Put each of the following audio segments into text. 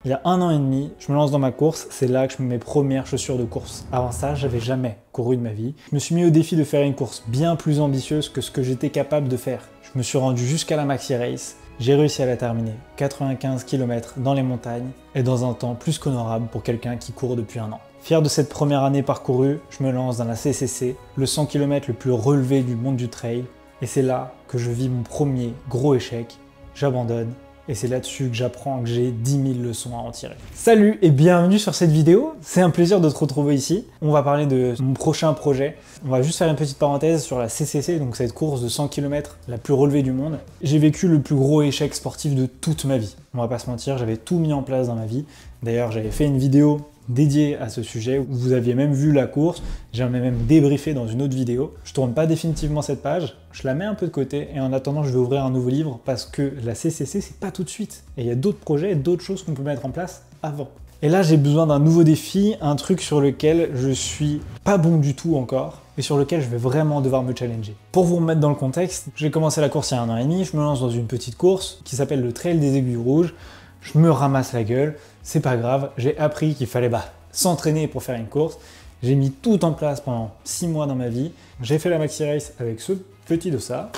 Il y a 1 an et demi, je me lance dans ma course, c'est là que je mets mes premières chaussures de course. Avant ça, j'avais jamais couru de ma vie. Je me suis mis au défi de faire une course bien plus ambitieuse que ce que j'étais capable de faire. Je me suis rendu jusqu'à la Maxi Race, j'ai réussi à la terminer, 95 km dans les montagnes et dans un temps plus qu'honorable pour quelqu'un qui court depuis 1 an. Fier de cette première année parcourue, je me lance dans la CCC, le 100 km le plus relevé du monde du trail, et c'est là que je vis mon premier gros échec. J'abandonne. Et c'est là-dessus que j'apprends que j'ai 10 000 leçons à en tirer. Salut et bienvenue sur cette vidéo, c'est un plaisir de te retrouver ici. On va parler de mon prochain projet. On va juste faire une petite parenthèse sur la CCC, donc cette course de 100 km la plus relevée du monde. J'ai vécu le plus gros échec sportif de toute ma vie. On va pas se mentir, j'avais tout mis en place dans ma vie. D'ailleurs, j'avais fait une vidéo dédié à ce sujet, où vous aviez même vu la course, j'en ai même débriefé dans une autre vidéo. Je tourne pas définitivement cette page, je la mets un peu de côté, et en attendant je vais ouvrir un nouveau livre, parce que la CCC c'est pas tout de suite, et il y a d'autres projets, d'autres choses qu'on peut mettre en place avant. Et là j'ai besoin d'un nouveau défi, un truc sur lequel je suis pas bon du tout encore, et sur lequel je vais vraiment devoir me challenger. Pour vous remettre dans le contexte, j'ai commencé la course il y a 1 an et demi, je me lance dans une petite course qui s'appelle le Trail des Aiguilles Rouges, je me ramasse la gueule, c'est pas grave, j'ai appris qu'il fallait s'entraîner pour faire une course. J'ai mis tout en place pendant 6 mois dans ma vie. J'ai fait la Maxi Race avec ce petit dossard.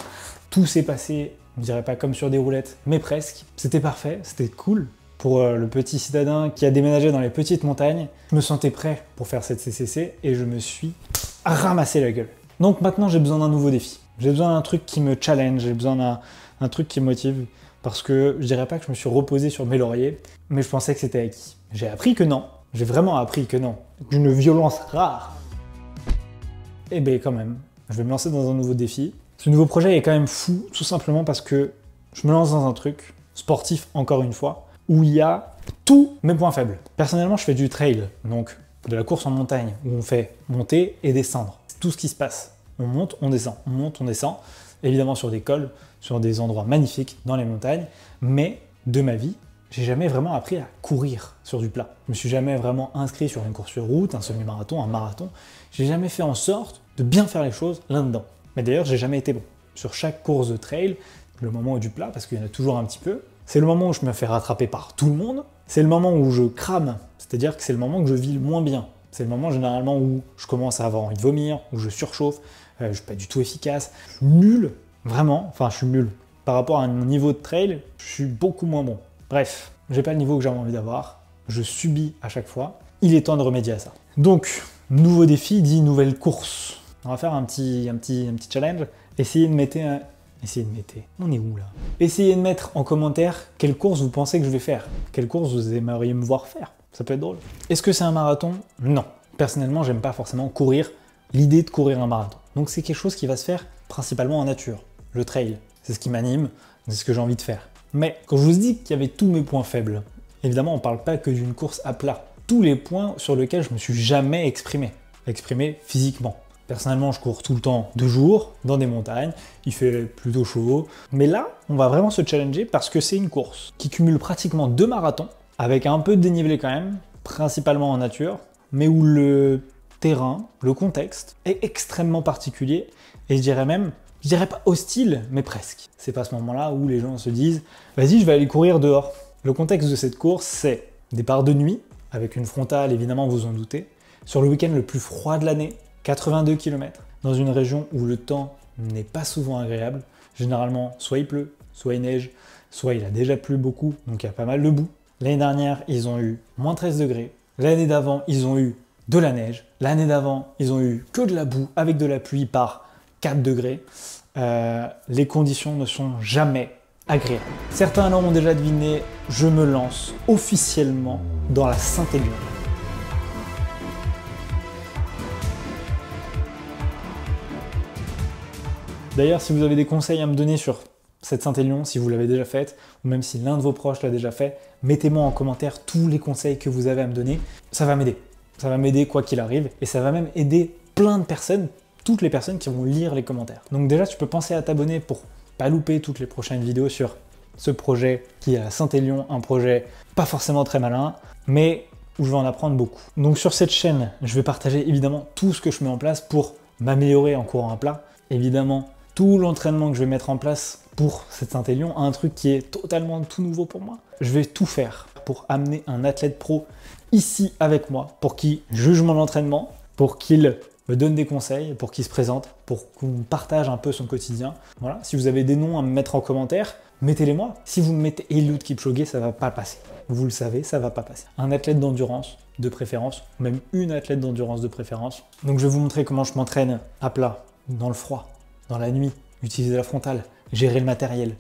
Tout s'est passé, on dirait pas comme sur des roulettes, mais presque. C'était parfait, c'était cool. Pour le petit citadin qui a déménagé dans les petites montagnes, je me sentais prêt pour faire cette CCC et je me suis ramassé la gueule. Donc maintenant j'ai besoin d'un nouveau défi. J'ai besoin d'un truc qui me challenge, j'ai besoin d'un truc qui me motive. Parce que je dirais pas que je me suis reposé sur mes lauriers, mais je pensais que c'était acquis. J'ai appris que non. J'ai vraiment appris que non. D'une violence rare. Et ben quand même, je vais me lancer dans un nouveau défi. Ce nouveau projet est quand même fou, tout simplement parce que je me lance dans un truc, sportif encore une fois, où il y a tous mes points faibles. Personnellement, je fais du trail, donc de la course en montagne, où on fait monter et descendre. C'est tout ce qui se passe. On monte, on descend, on monte, on descend. Évidemment sur des cols, sur des endroits magnifiques dans les montagnes, mais de ma vie, j'ai jamais vraiment appris à courir sur du plat. Je me suis jamais vraiment inscrit sur une course sur route, un semi-marathon, un marathon. J'ai jamais fait en sorte de bien faire les choses là-dedans. Mais d'ailleurs, j'ai jamais été bon. Sur chaque course de trail, le moment du plat, parce qu'il y en a toujours un petit peu, c'est le moment où je me fais rattraper par tout le monde, c'est le moment où je crame, c'est-à-dire que c'est le moment que je vis le moins bien. C'est le moment généralement où je commence à avoir envie de vomir, où je surchauffe, je suis pas du tout efficace, je suis nul, vraiment, enfin je suis nul. Par rapport à mon niveau de trail, je suis beaucoup moins bon. Bref, j'ai pas le niveau que j'avais envie d'avoir, je subis à chaque fois, il est temps de remédier à ça. Donc, nouveau défi dit nouvelle course. On va faire un petit challenge, essayez de mettre on est où là? Essayez de mettre en commentaire quelle course vous pensez que je vais faire, quelle course vous aimeriez me voir faire, ça peut être drôle. Est-ce que c'est un marathon? Non. Personnellement, j'aime pas forcément courir, l'idée de courir un marathon. Donc c'est quelque chose qui va se faire principalement en nature, le trail. C'est ce qui m'anime, c'est ce que j'ai envie de faire. Mais quand je vous dis qu'il y avait tous mes points faibles, évidemment on parle pas que d'une course à plat. Tous les points sur lesquels je me suis jamais exprimé physiquement. Personnellement, je cours tout le temps de jour, dans des montagnes, il fait plutôt chaud. Mais là, on va vraiment se challenger parce que c'est une course qui cumule pratiquement 2 marathons, avec un peu de dénivelé quand même, principalement en nature, mais où le terrain, le contexte est extrêmement particulier, et je dirais pas hostile, mais presque. C'est pas à ce moment-là où les gens se disent « Vas-y, je vais aller courir dehors ». Le contexte de cette course, c'est départ de nuit, avec une frontale, évidemment, vous en doutez, sur le week-end le plus froid de l'année, 82 km, dans une région où le temps n'est pas souvent agréable. Généralement, soit il pleut, soit il neige, soit il a déjà plu beaucoup, donc il y a pas mal de boue. L'année dernière, ils ont eu moins 13 degrés. L'année d'avant, ils ont eu de la neige. L'année d'avant, ils ont eu que de la boue avec de la pluie par 4 degrés. Les conditions ne sont jamais agréables. Certains l'ont déjà deviné, je me lance officiellement dans la Saint-Élion. D'ailleurs, si vous avez des conseils à me donner sur cette Saint-Élion, si vous l'avez déjà faite, ou même si l'un de vos proches l'a déjà fait, mettez-moi en commentaire tous les conseils que vous avez à me donner. Ça va m'aider. Ça va m'aider quoi qu'il arrive, et ça va même aider plein de personnes, toutes les personnes qui vont lire les commentaires. Donc déjà, tu peux penser à t'abonner pour pas louper toutes les prochaines vidéos sur ce projet qui est à Saint-Élion, un projet pas forcément très malin, mais où je vais en apprendre beaucoup. Donc sur cette chaîne, je vais partager évidemment tout ce que je mets en place pour m'améliorer en courant à plat. Évidemment, tout l'entraînement que je vais mettre en place pour cette Saint-Élion, un truc qui est totalement tout nouveau pour moi. Je vais tout faire pour amener un athlète pro ici avec moi, pour qu'il juge mon entraînement, pour qu'il me donne des conseils, pour qu'il se présente, pour qu'on partage un peu son quotidien. Voilà, si vous avez des noms à me mettre en commentaire, mettez-les moi. Si vous me mettez Eliud Kipchoge, ça va pas passer. Vous le savez, ça va pas passer. Un athlète d'endurance de préférence, même une athlète d'endurance de préférence. Donc je vais vous montrer comment je m'entraîne à plat, dans le froid, dans la nuit, utiliser la frontale, gérer le matériel,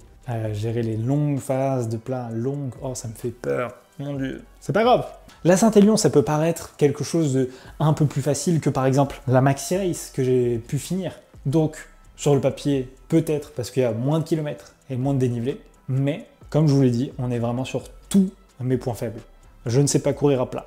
gérer les longues phases de plat, longues, oh ça me fait peur, mon Dieu. C'est pas grave. La Saint-Élion, ça peut paraître quelque chose de un peu plus facile que par exemple la Maxi Race que j'ai pu finir. Donc sur le papier, peut-être parce qu'il y a moins de kilomètres et moins de dénivelé, mais comme je vous l'ai dit, on est vraiment sur tous mes points faibles. Je ne sais pas courir à plat.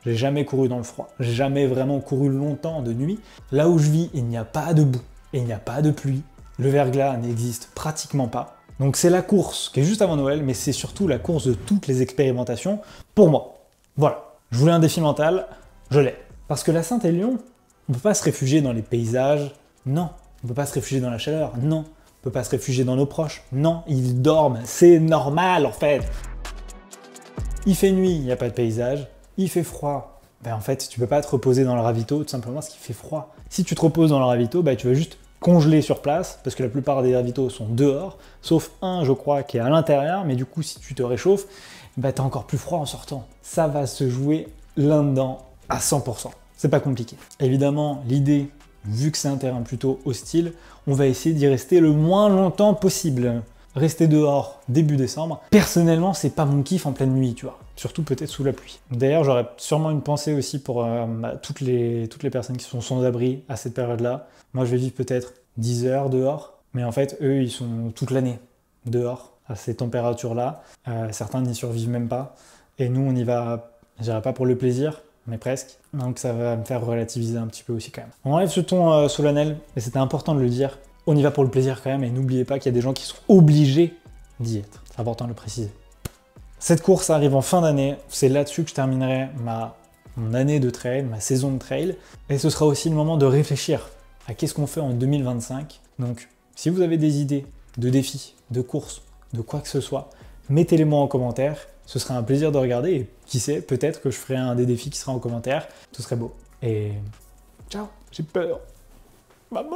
J'ai jamais couru dans le froid. J'ai jamais vraiment couru longtemps de nuit. Là où je vis, il n'y a pas de boue et il n'y a pas de pluie. Le verglas n'existe pratiquement pas. Donc c'est la course qui est juste avant Noël, mais c'est surtout la course de toutes les expérimentations pour moi. Voilà. Je voulais un défi mental, je l'ai. Parce que la Saint-Élion, on ne peut pas se réfugier dans les paysages, non. On ne peut pas se réfugier dans la chaleur, non. On ne peut pas se réfugier dans nos proches, non. Ils dorment, c'est normal en fait. Il fait nuit, il n'y a pas de paysage. Il fait froid. Ben en fait, tu peux pas te reposer dans le ravito tout simplement parce qu'il fait froid. Si tu te reposes dans le ravito, ben tu vas juste congeler sur place parce que la plupart des ravitos sont dehors, sauf un, je crois, qui est à l'intérieur. Mais du coup, si tu te réchauffes, ben t'as encore plus froid en sortant. Ça va se jouer là-dedans à 100%. C'est pas compliqué. Évidemment, l'idée, vu que c'est un terrain plutôt hostile, on va essayer d'y rester le moins longtemps possible. Rester dehors début décembre, personnellement, c'est pas mon kiff en pleine nuit, tu vois. Surtout peut-être sous la pluie. D'ailleurs, j'aurais sûrement une pensée aussi pour toutes les personnes qui sont sans abri à cette période-là. Moi, je vais vivre peut-être 10 heures dehors, mais en fait, eux, ils sont toute l'année dehors à ces températures-là. Certains n'y survivent même pas. Et nous, on y va, je dirais pas pour le plaisir, mais presque. Donc ça va me faire relativiser un petit peu aussi quand même. On enlève ce ton solennel, et c'était important de le dire. On y va pour le plaisir quand même, et n'oubliez pas qu'il y a des gens qui sont obligés d'y être. C'est important de le préciser. Cette course arrive en fin d'année, c'est là-dessus que je terminerai mon année de trail, ma saison de trail, et ce sera aussi le moment de réfléchir à qu'est-ce qu'on fait en 2025. Donc, si vous avez des idées de défis, de courses, de quoi que ce soit, mettez-les moi en commentaire, ce sera un plaisir de regarder, et qui sait, peut-être que je ferai un des défis qui sera en commentaire, ce serait beau. Et ciao, j'ai peur. Maman!